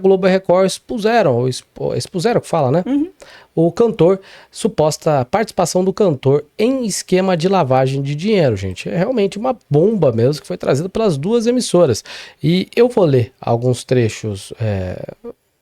Globo e Record expuseram que fala, né? O cantor, suposta participação do cantor em esquema de lavagem de dinheiro, gente. É realmente uma bomba mesmo que foi trazida pelas duas emissoras. E eu vou ler alguns trechos,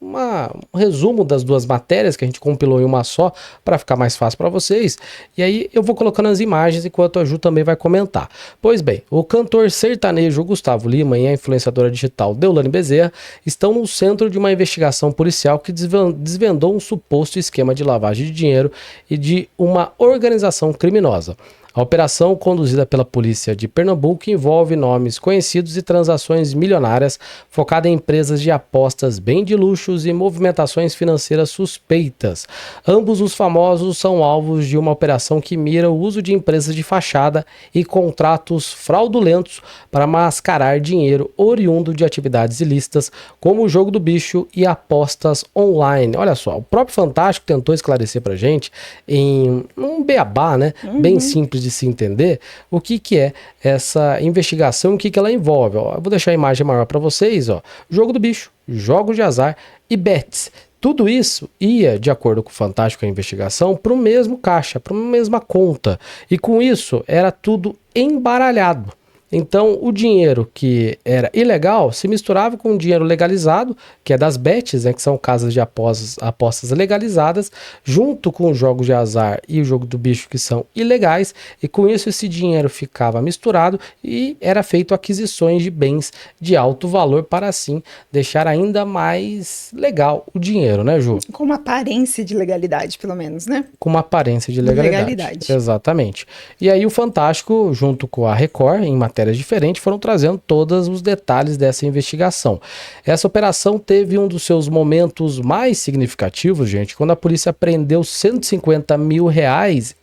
um resumo das duas matérias que a gente compilou em uma só para ficar mais fácil para vocês. E aí eu vou colocando as imagens enquanto a Ju também vai comentar. Pois bem, o cantor sertanejo Gustavo Lima e a influenciadora digital Deolane Bezerra estão no centro de uma investigação policial que desvendou um suposto esquema de lavagem de dinheiro e de uma organização criminosa. A operação, conduzida pela polícia de Pernambuco, envolve nomes conhecidos e transações milionárias focada em empresas de apostas, bem de luxos e movimentações financeiras suspeitas. Ambos os famosos são alvos de uma operação que mira o uso de empresas de fachada e contratos fraudulentos para mascarar dinheiro oriundo de atividades ilícitas, como o jogo do bicho e apostas online. Olha só, o próprio Fantástico tentou esclarecer pra gente em um beabá, né? Bem simples de se entender o que é essa investigação, o que ela envolve. Ó, eu vou deixar a imagem maior para vocês. Ó. Jogo do bicho, jogos de azar e bets. Tudo isso ia, de acordo com o Fantástico, a investigação, para o mesmo caixa, para a mesma conta. E com isso era tudo embaralhado. Então, o dinheiro que era ilegal se misturava com o dinheiro legalizado, que é das bets, né, que são casas de apostas legalizadas, junto com os jogos de azar e o jogo do bicho, que são ilegais, e com isso esse dinheiro ficava misturado e era feito aquisições de bens de alto valor para assim deixar ainda mais legal o dinheiro, né, Ju? Com uma aparência de legalidade, pelo menos, né? Com uma aparência de legalidade. Exatamente. E aí o Fantástico, junto com a Record, em matérias diferentes, foram trazendo todos os detalhes dessa investigação. Essa operação teve um dos seus momentos mais significativos, gente, quando a polícia prendeu R$150 mil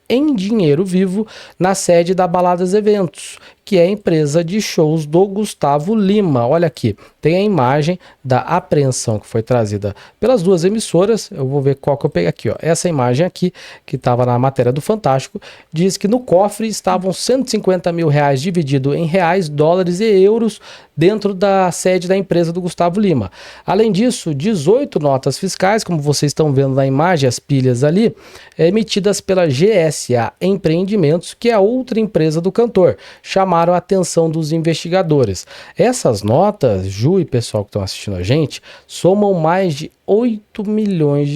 em dinheiro vivo na sede da Baladas Eventos, que é a empresa de shows do Gustavo Lima. Olha aqui, tem a imagem da apreensão que foi trazida pelas duas emissoras. Eu vou ver qual que eu peguei aqui, ó. Essa imagem aqui, que estava na matéria do Fantástico, diz que no cofre estavam R$150 mil dividido em reais, dólares e euros dentro da sede da empresa do Gustavo Lima. Além disso, 18 notas fiscais, como vocês estão vendo na imagem, as pilhas ali, emitidas pela GSA Empreendimentos, que é outra empresa do cantor, chamaram a atenção dos investigadores. Essas notas, Ju e pessoal que estão assistindo a gente, somam mais de R$8 milhões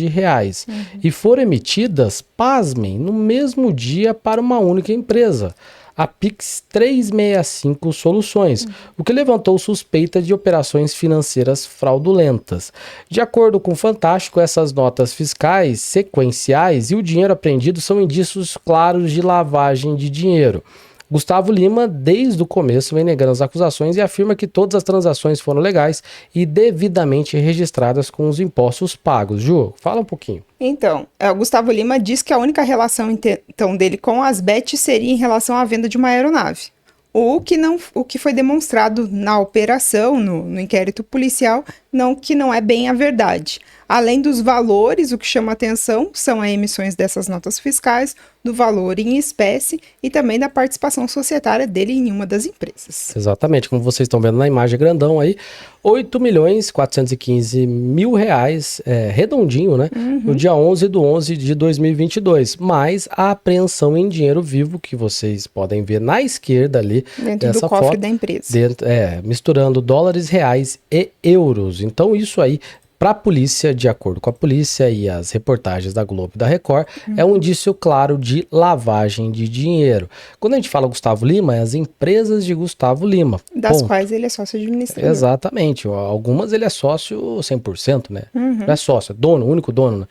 e foram emitidas, pasmem, no mesmo dia para uma única empresa, a Pix 365 Soluções, o que levantou suspeita de operações financeiras fraudulentas. De acordo com o Fantástico, essas notas fiscais sequenciais e o dinheiro apreendido são indícios claros de lavagem de dinheiro. Gustavo Lima, desde o começo, vem negando as acusações e afirma que todas as transações foram legais e devidamente registradas com os impostos pagos. Ju, fala um pouquinho. Então, o Gustavo Lima diz que a única relação então, dele com as bets seria em relação à venda de uma aeronave. O que foi demonstrado na operação, no inquérito policial, que não é bem a verdade. Além dos valores, o que chama atenção são as emissões dessas notas fiscais, do valor em espécie e também da participação societária dele em uma das empresas. Exatamente, como vocês estão vendo na imagem grandão aí, R$8.415.000, redondinho, né? No dia 11/11 de 2022, mais a apreensão em dinheiro vivo, que vocês podem ver na esquerda ali, dentro do cofre da empresa. Misturando dólares, reais e euros. Então isso aí, para a polícia, de acordo com a polícia e as reportagens da Globo e da Record, é um indício claro de lavagem de dinheiro. Quando a gente fala Gustavo Lima, é as empresas de Gustavo Lima. Das quais ele é sócio administrador. Exatamente. Algumas ele é sócio 100%, né? Não é sócio, é dono, único dono. Né?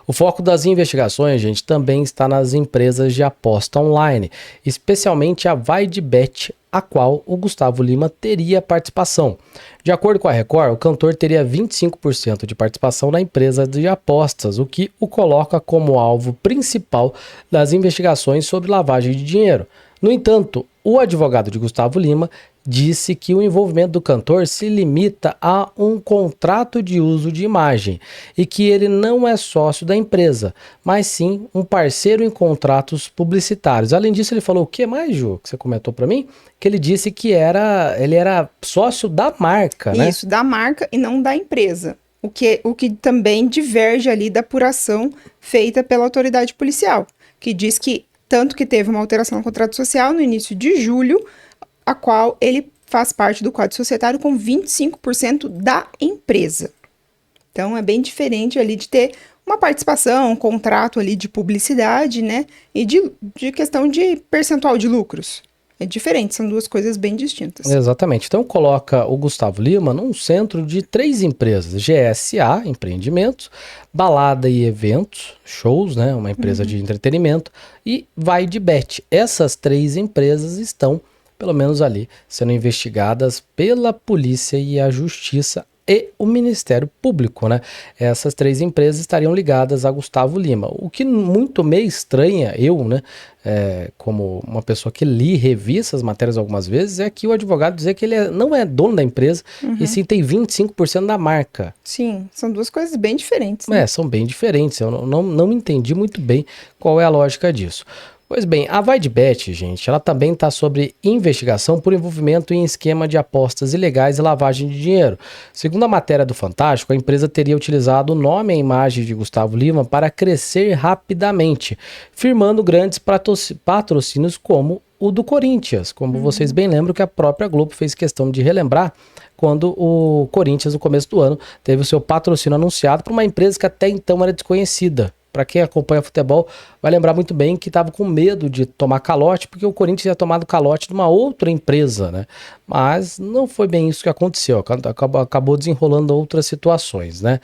O foco das investigações, gente, também está nas empresas de aposta online, especialmente a VaideBet, a qual o Gustavo Lima teria participação. De acordo com a Record, o cantor teria 25% de participação na empresa de apostas, o que o coloca como alvo principal das investigações sobre lavagem de dinheiro. No entanto, o advogado de Gustavo Lima disse que o envolvimento do cantor se limita a um contrato de uso de imagem e que ele não é sócio da empresa, mas sim um parceiro em contratos publicitários. Além disso, ele falou o que mais, Ju, que você comentou para mim? Que ele disse que ele era sócio da marca, né? Isso, da marca e não da empresa. o que também diverge ali da apuração feita pela autoridade policial, que diz que tanto que teve uma alteração no contrato social no início de julho, a qual ele faz parte do quadro societário com 25% da empresa. Então, é bem diferente ali de ter uma participação, um contrato ali de publicidade, né? E de questão de percentual de lucros. É diferente, são duas coisas bem distintas. Exatamente. Então coloca o Gustavo Lima num centro de 3 empresas: GSA, empreendimentos, balada e eventos, shows, né? Uma empresa de entretenimento, e VaideBet. Essas 3 empresas estão, pelo menos ali, sendo investigadas pela polícia e a justiça e o Ministério Público, né? Essas 3 empresas estariam ligadas a Gustavo Lima. O que muito me estranha, eu, né, como uma pessoa que li e revi essas matérias algumas vezes, é que o advogado dizer que ele não é dono da empresa, e sim tem 25% da marca. Sim, são duas coisas bem diferentes, né? São bem diferentes. Eu não entendi muito bem qual é a lógica disso. Pois bem, a VaideBet, gente, ela também está sob investigação por envolvimento em esquema de apostas ilegais e lavagem de dinheiro. Segundo a matéria do Fantástico, a empresa teria utilizado o nome e a imagem de Gustavo Lima para crescer rapidamente, firmando grandes patrocínios como o do Corinthians, como vocês bem lembram que a própria Globo fez questão de relembrar quando o Corinthians, no começo do ano, teve o seu patrocínio anunciado por uma empresa que até então era desconhecida. Para quem acompanha futebol, vai lembrar muito bem que estava com medo de tomar calote, porque o Corinthians tinha tomado calote de uma outra empresa, né? Mas não foi bem isso que aconteceu, acabou desenrolando outras situações, né?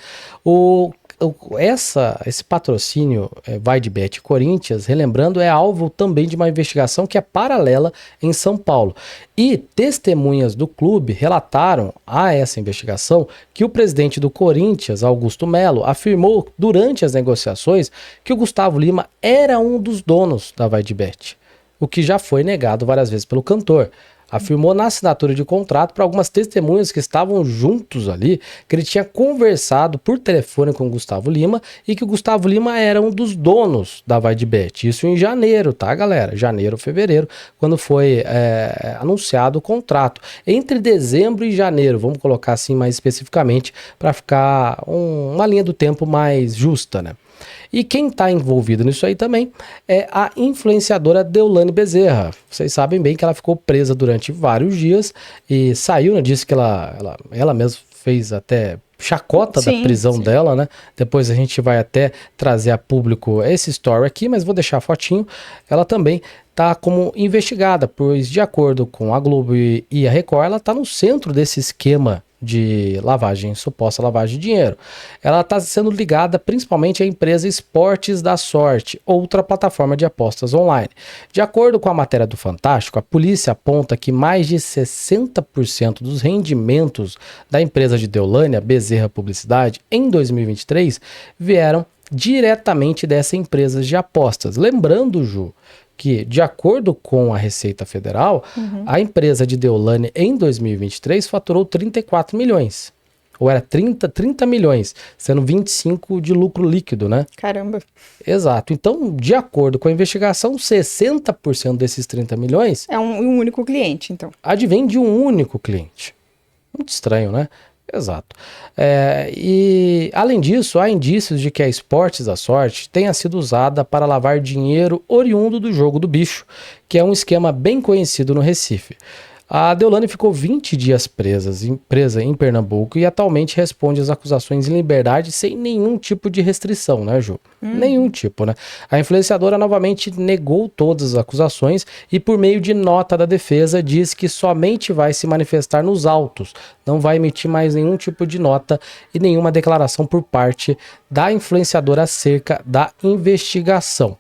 Esse patrocínio VaideBet Corinthians, relembrando, é alvo também de uma investigação que é paralela em São Paulo. E testemunhas do clube relataram a essa investigação que o presidente do Corinthians, Augusto Melo, afirmou durante as negociações que o Gustavo Lima era um dos donos da VaideBet, o que já foi negado várias vezes pelo cantor. Afirmou na assinatura de contrato para algumas testemunhas que estavam juntos ali que ele tinha conversado por telefone com o Gustavo Lima e que o Gustavo Lima era um dos donos da VaideBet. Isso em janeiro, tá, galera? Janeiro, fevereiro, quando foi anunciado o contrato. Entre dezembro e janeiro, vamos colocar assim mais especificamente para ficar uma linha do tempo mais justa, né? E quem está envolvido nisso aí também é a influenciadora Deolane Bezerra. Vocês sabem bem que ela ficou presa durante vários dias e saiu, né? Disse que ela mesma fez até chacota da prisão dela, né? Depois a gente vai até trazer a público esse story aqui, mas vou deixar a fotinho. Ela também está como investigada, pois de acordo com a Globo e a Record, ela está no centro desse esquema de suposta lavagem de dinheiro. Ela está sendo ligada principalmente à empresa Esportes da Sorte, outra plataforma de apostas online. De acordo com a matéria do Fantástico, a polícia aponta que mais de 60% dos rendimentos da empresa de Deolane, a Bezerra Publicidade, em 2023, vieram diretamente dessa empresa de apostas. Lembrando, Ju, que, de acordo com a Receita Federal, a empresa de Deolane em 2023 faturou 34 milhões. Ou era 30 milhões, sendo 25 de lucro líquido, né? Caramba. Exato. Então, de acordo com a investigação, 60% desses 30 milhões... É um único cliente, então. Advém de um único cliente. Muito estranho, né? Exato. E, além disso, há indícios de que a Esportes da Sorte tenha sido usada para lavar dinheiro oriundo do jogo do bicho, que é um esquema bem conhecido no Recife. A Deolane ficou 20 dias presa em Pernambuco e atualmente responde às acusações em liberdade sem nenhum tipo de restrição, né, Ju? Nenhum tipo, né? A influenciadora novamente negou todas as acusações e, por meio de nota da defesa, diz que somente vai se manifestar nos autos, não vai emitir mais nenhum tipo de nota e nenhuma declaração por parte da influenciadora acerca da investigação.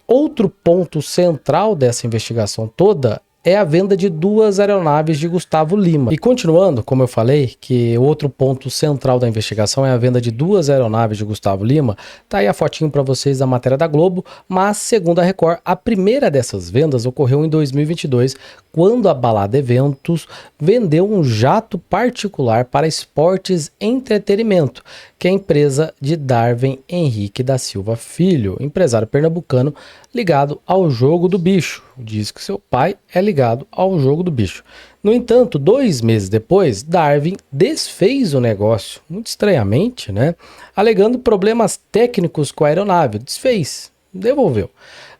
Outro ponto central dessa investigação toda é a venda de 2 aeronaves de Gustavo Lima. E continuando, como eu falei, que outro ponto central da investigação é a venda de 2 aeronaves de Gustavo Lima, tá aí a fotinho para vocês da matéria da Globo, mas segundo a Record, a primeira dessas vendas ocorreu em 2022, quando a Balada Eventos vendeu um jato particular para Esportes Entretenimento, que é a empresa de Darwin Henrique da Silva Filho, empresário pernambucano, ligado ao jogo do bicho. Diz que seu pai é ligado ao jogo do bicho. No entanto, 2 meses depois, Darwin desfez o negócio, muito estranhamente, né? Alegando problemas técnicos com a aeronave. Desfez, devolveu.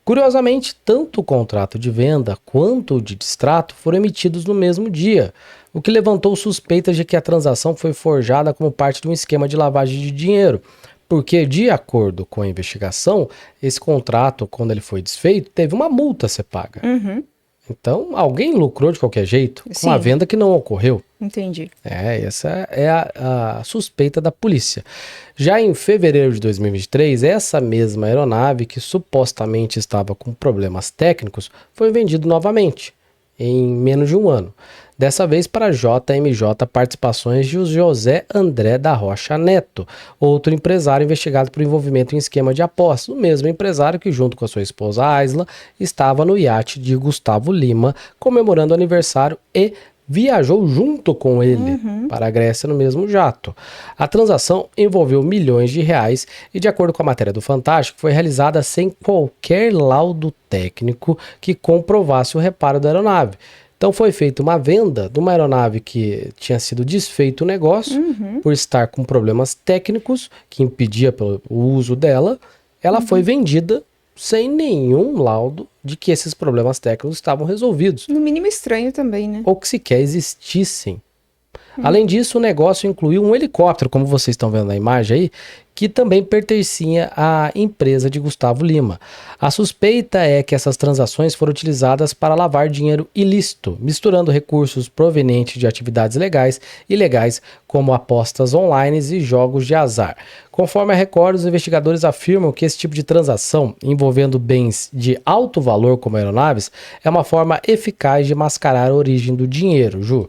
Curiosamente, tanto o contrato de venda quanto o de distrato foram emitidos no mesmo dia, o que levantou suspeitas de que a transação foi forjada como parte de um esquema de lavagem de dinheiro, porque, de acordo com a investigação, esse contrato, quando ele foi desfeito, teve uma multa a ser paga. Então, alguém lucrou de qualquer jeito com uma venda que não ocorreu. Entendi. Essa é a suspeita da polícia. Já em fevereiro de 2023, essa mesma aeronave, que supostamente estava com problemas técnicos, foi vendida novamente, em menos de um ano. Dessa vez para a JMJ Participações de José André da Rocha Neto, outro empresário investigado por envolvimento em esquema de apostas. O mesmo empresário que, junto com a sua esposa Aisla, estava no iate de Gustavo Lima, comemorando o aniversário e viajou junto com ele para a Grécia no mesmo jato. A transação envolveu milhões de reais e, de acordo com a matéria do Fantástico, foi realizada sem qualquer laudo técnico que comprovasse o reparo da aeronave. Então foi feita uma venda de uma aeronave que tinha sido desfeito o negócio por estar com problemas técnicos que impedia o uso dela. Ela foi vendida sem nenhum laudo de que esses problemas técnicos estavam resolvidos. No mínimo estranho também, né? Ou que sequer existissem. Além disso, o negócio incluiu um helicóptero, como vocês estão vendo na imagem aí, que também pertencia à empresa de Gustavo Lima. A suspeita é que essas transações foram utilizadas para lavar dinheiro ilícito, misturando recursos provenientes de atividades legais e ilegais, como apostas online e jogos de azar. Conforme a Record, os investigadores afirmam que esse tipo de transação, envolvendo bens de alto valor como aeronaves, é uma forma eficaz de mascarar a origem do dinheiro, Ju.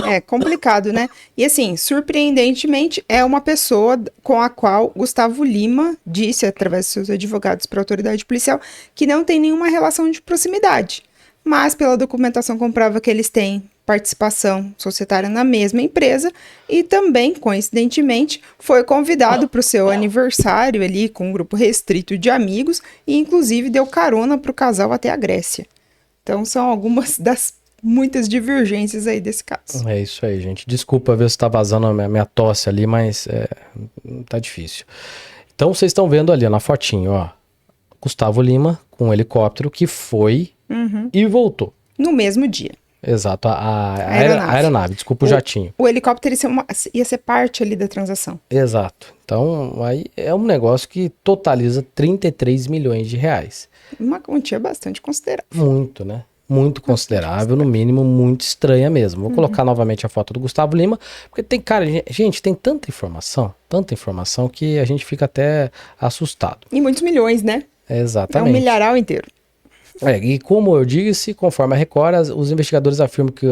É complicado, né? E assim, surpreendentemente, é uma pessoa com a qual Gustavo Lima disse, através de seus advogados para a autoridade policial, que não tem nenhuma relação de proximidade. Mas pela documentação comprova que eles têm participação societária na mesma empresa e também, coincidentemente, foi convidado para o seu aniversário ali com um grupo restrito de amigos e inclusive deu carona para o casal até a Grécia. Então são algumas das muitas divergências aí desse caso. É isso aí, gente. Desculpa ver se tá vazando a minha tosse ali, mas tá difícil. Então vocês estão vendo ali ó, na fotinho, ó. Gustavo Lima com um helicóptero que foi e voltou. No mesmo dia. Exato, a aeronave, desculpa o jatinho. O helicóptero ia ser parte ali da transação. Exato. Então, aí é um negócio que totaliza 33 milhões de reais. Uma quantia bastante considerável. Muito, né? Muito considerável, no mínimo muito estranha mesmo. Vou colocar novamente a foto do Gustavo Lima, porque tem, cara, gente, tem tanta informação que a gente fica até assustado. E muitos milhões, né? Exatamente. É um milharal inteiro. E como eu disse, conforme a Record, os investigadores afirmam que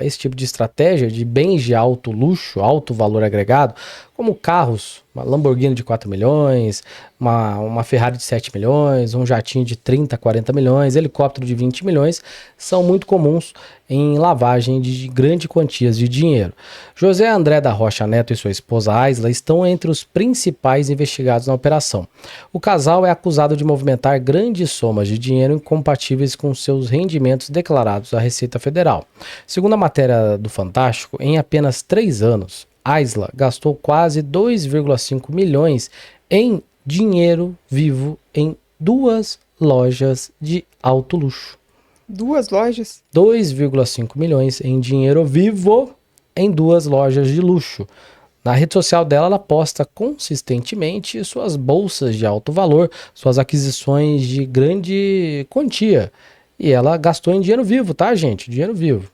esse tipo de estratégia de bens de alto luxo, alto valor agregado, como carros, uma Lamborghini de 4 milhões, uma Ferrari de 7 milhões, um jatinho de 30, 40 milhões, helicóptero de 20 milhões, são muito comuns em lavagem de grandes quantias de dinheiro. José André da Rocha Neto e sua esposa Aisla estão entre os principais investigados na operação. O casal é acusado de movimentar grandes somas de dinheiro incompatíveis com seus rendimentos declarados à Receita Federal. Segundo a matéria do Fantástico, em apenas 3 anos, Aisla gastou quase 2,5 milhões em dinheiro vivo em 2 lojas de alto luxo. 2 lojas? 2,5 milhões em dinheiro vivo em 2 lojas de luxo. Na rede social dela, ela posta consistentemente suas bolsas de alto valor, suas aquisições de grande quantia. E ela gastou em dinheiro vivo, tá, gente? Dinheiro vivo.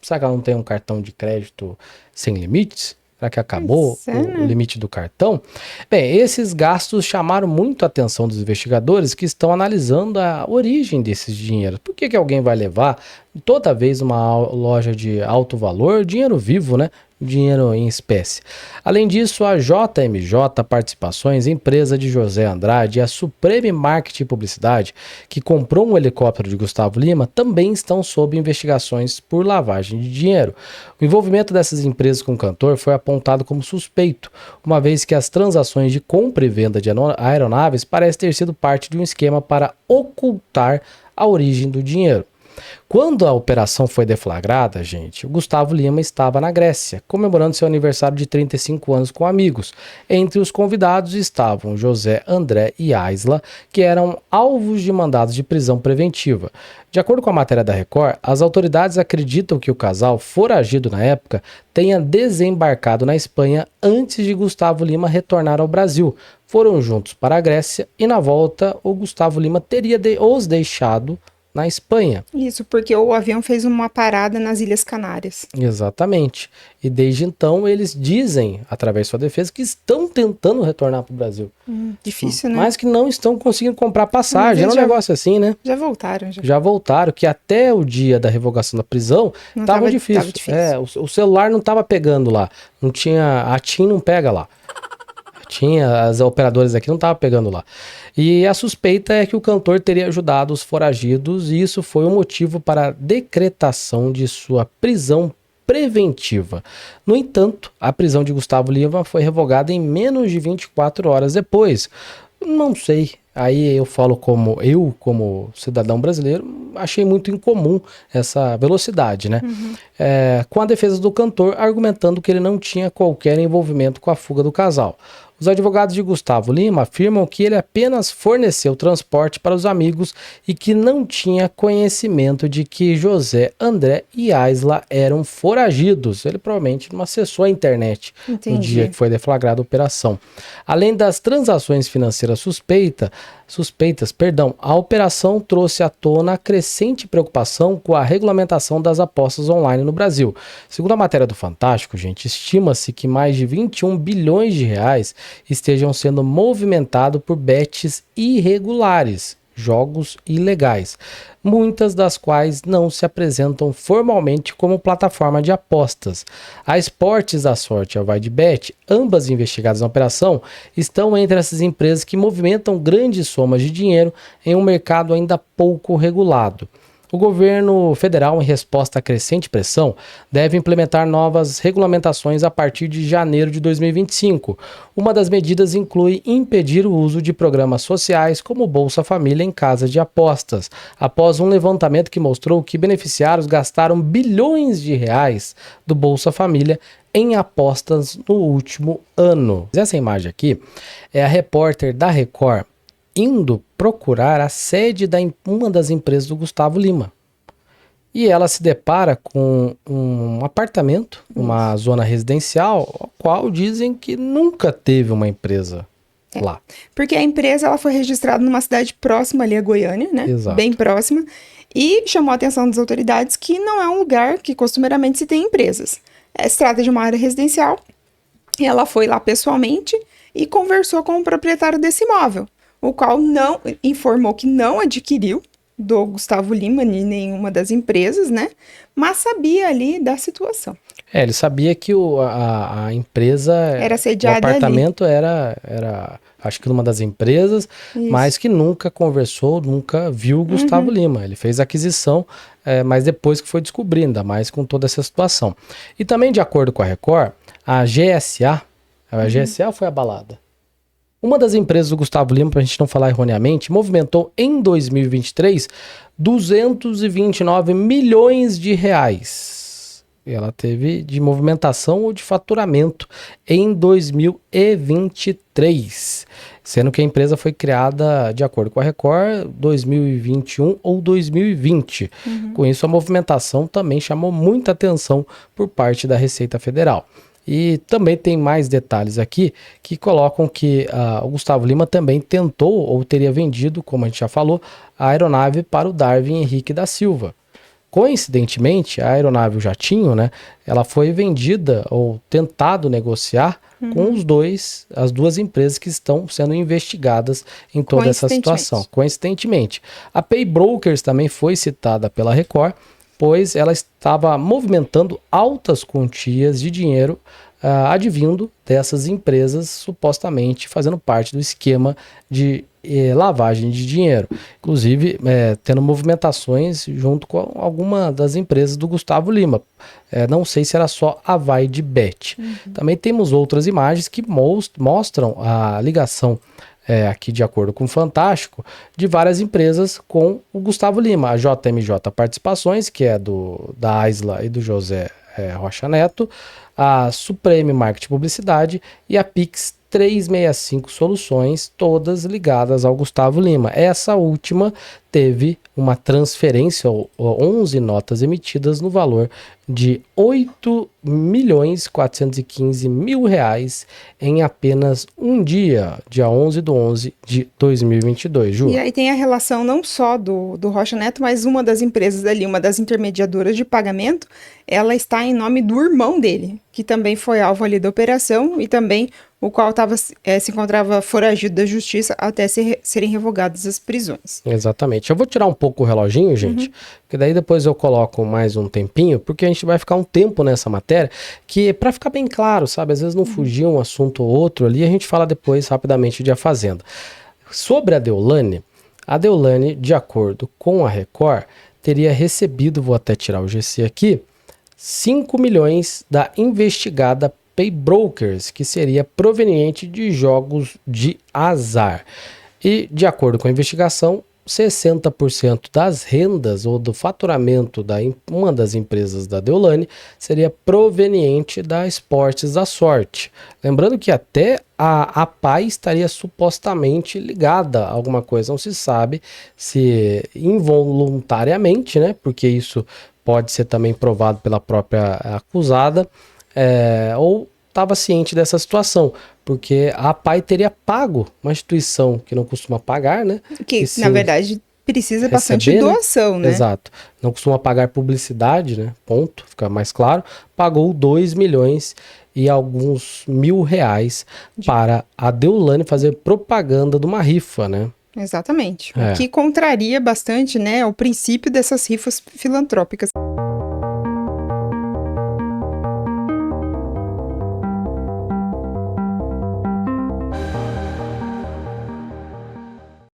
Será que ela não tem um cartão de crédito sem limites? Será que acabou o limite do cartão? Bem, esses gastos chamaram muito a atenção dos investigadores que estão analisando a origem desses dinheiros. Por que alguém vai levar toda vez uma loja de alto valor, dinheiro vivo, né? dinheiro em espécie. Além disso, a JMJ Participações, empresa de José Andrade, e a Supreme Marketing e Publicidade, que comprou um helicóptero de Gustavo Lima, também estão sob investigações por lavagem de dinheiro. O envolvimento dessas empresas com o cantor foi apontado como suspeito, uma vez que as transações de compra e venda de aeronaves parecem ter sido parte de um esquema para ocultar a origem do dinheiro. Quando a operação foi deflagrada, gente, o Gustavo Lima estava na Grécia, comemorando seu aniversário de 35 anos com amigos. Entre os convidados estavam José André e Aisla, que eram alvos de mandados de prisão preventiva. De acordo com a matéria da Record, as autoridades acreditam que o casal, foragido na época, tenha desembarcado na Espanha antes de Gustavo Lima retornar ao Brasil. Foram juntos para a Grécia e, na volta, o Gustavo Lima teria os deixado na Espanha. Isso, porque o avião fez uma parada nas Ilhas Canárias. Exatamente. E desde então eles dizem, através de sua defesa, que estão tentando retornar para o Brasil. Difícil, né? Mas que não estão conseguindo comprar passagem. Era um negócio assim, né? Já voltaram. Já voltaram, que até o dia da revogação da prisão estava difícil. Tava difícil. O celular não estava pegando lá. Não tinha, a TIM não pega lá. As operadoras aqui não estavam pegando lá. E a suspeita é que o cantor teria ajudado os foragidos e isso foi o motivo para a decretação de sua prisão preventiva. No entanto, a prisão de Gustavo Lima foi revogada em menos de 24 horas depois. Não sei, aí eu falo como cidadão brasileiro, achei muito incomum essa velocidade, né? Com a defesa do cantor argumentando que ele não tinha qualquer envolvimento com a fuga do casal. Os advogados de Gustavo Lima afirmam que ele apenas forneceu transporte para os amigos e que não tinha conhecimento de que José André e Aisla eram foragidos. Ele provavelmente não acessou a internet no dia que foi deflagrada a operação. Além das transações financeiras suspeitas, a operação trouxe à tona a crescente preocupação com a regulamentação das apostas online no Brasil. Segundo a matéria do Fantástico, gente, estima-se que mais de 21 bilhões de reais estejam sendo movimentados por bets irregulares, jogos ilegais, muitas das quais não se apresentam formalmente como plataforma de apostas. A Esportes da Sorte e a VideBet, ambas investigadas na operação, estão entre essas empresas que movimentam grandes somas de dinheiro em um mercado ainda pouco regulado. O governo federal, em resposta à crescente pressão, deve implementar novas regulamentações a partir de janeiro de 2025. Uma das medidas inclui impedir o uso de programas sociais como Bolsa Família em casas de apostas, após um levantamento que mostrou que beneficiários gastaram bilhões de reais do Bolsa Família em apostas no último ano. Essa imagem aqui é a repórter da Record indo procurar a sede da uma das empresas do Gustavo Lima. E ela se depara com um apartamento, uma zona residencial, ao qual dizem que nunca teve uma empresa lá. Porque a empresa ela foi registrada numa cidade próxima ali a Goiânia, né? Exato. Bem próxima. E chamou a atenção das autoridades que não é um lugar que costumeiramente se tem empresas. Se trata de uma área residencial. E ela foi lá pessoalmente e conversou com o proprietário desse imóvel, o qual não informou que não adquiriu do Gustavo Lima nem nenhuma das empresas, né? Mas sabia ali da situação. Ele sabia que a empresa, era sediada o apartamento ali. Era acho que numa das empresas, isso, mas que nunca conversou, nunca viu o Gustavo Lima. Ele fez a aquisição, mas depois que foi descobrir, ainda mais com toda essa situação. E também, de acordo com a Record, a GSA foi abalada. Uma das empresas do Gustavo Lima, para a gente não falar erroneamente, movimentou em 2023 229 milhões de reais. Ela teve de movimentação ou de faturamento em 2023, sendo que a empresa foi criada, de acordo com a Record, 2021 ou 2020. Com isso, a movimentação também chamou muita atenção por parte da Receita Federal. E também tem mais detalhes aqui que colocam que o Gustavo Lima também tentou ou teria vendido, como a gente já falou, a aeronave para o Darwin Henrique da Silva. Coincidentemente, a aeronave, o jatinho, né, ela foi vendida ou tentado negociar com as duas empresas que estão sendo investigadas em toda essa situação. Coincidentemente. A Pay Brokers também foi citada pela Record pois ela estava movimentando altas quantias de dinheiro advindo dessas empresas supostamente fazendo parte do esquema de lavagem de dinheiro, inclusive tendo movimentações junto com alguma das empresas do Gustavo Lima. Não sei se era só a Vai de Bet. Também temos outras imagens que mostram a ligação, aqui de acordo com o Fantástico, de várias empresas com o Gustavo Lima. A JMJ Participações, que é da Aisla e do José Rocha Neto, a Supreme Marketing Publicidade e a Pix 365 Soluções, todas ligadas ao Gustavo Lima. Essa última teve uma transferência, 11 notas emitidas no valor de R$ 8.415.000 em apenas um dia 11/11/2022, Ju. E aí tem a relação não só do Rocha Neto, mas uma das empresas ali, uma das intermediadoras de pagamento, ela está em nome do irmão dele, que também foi alvo ali da operação e também o qual se encontrava foragido da justiça até serem revogadas as prisões. Exatamente. Eu vou tirar um pouco o reloginho, gente, que daí depois eu coloco mais um tempinho, porque a gente vai ficar um tempo nessa matéria, que para ficar bem claro, sabe, às vezes não fugir um assunto ou outro ali, a gente fala depois rapidamente de A Fazenda. Sobre a Deolane, de acordo com a Record, teria recebido, vou até tirar o GC aqui, 5 milhões da investigada Paybrokers, que seria proveniente de jogos de azar. E, de acordo com a investigação, 60% das rendas ou do faturamento uma das empresas da Deolane seria proveniente da Esportes da Sorte. Lembrando que até a PAI estaria supostamente ligada a alguma coisa, não se sabe se involuntariamente, né? Porque isso pode ser também provado pela própria acusada, ou estava ciente dessa situação, porque a PAI teria pago uma instituição que não costuma pagar, né? Que, na verdade, precisa bastante doação, né? Exato. Não costuma pagar publicidade, né? Ponto, fica mais claro. Pagou 2 milhões e alguns R$1.000 para a Deolane fazer propaganda de uma rifa, né? Exatamente. O que contraria bastante, né, o princípio dessas rifas filantrópicas.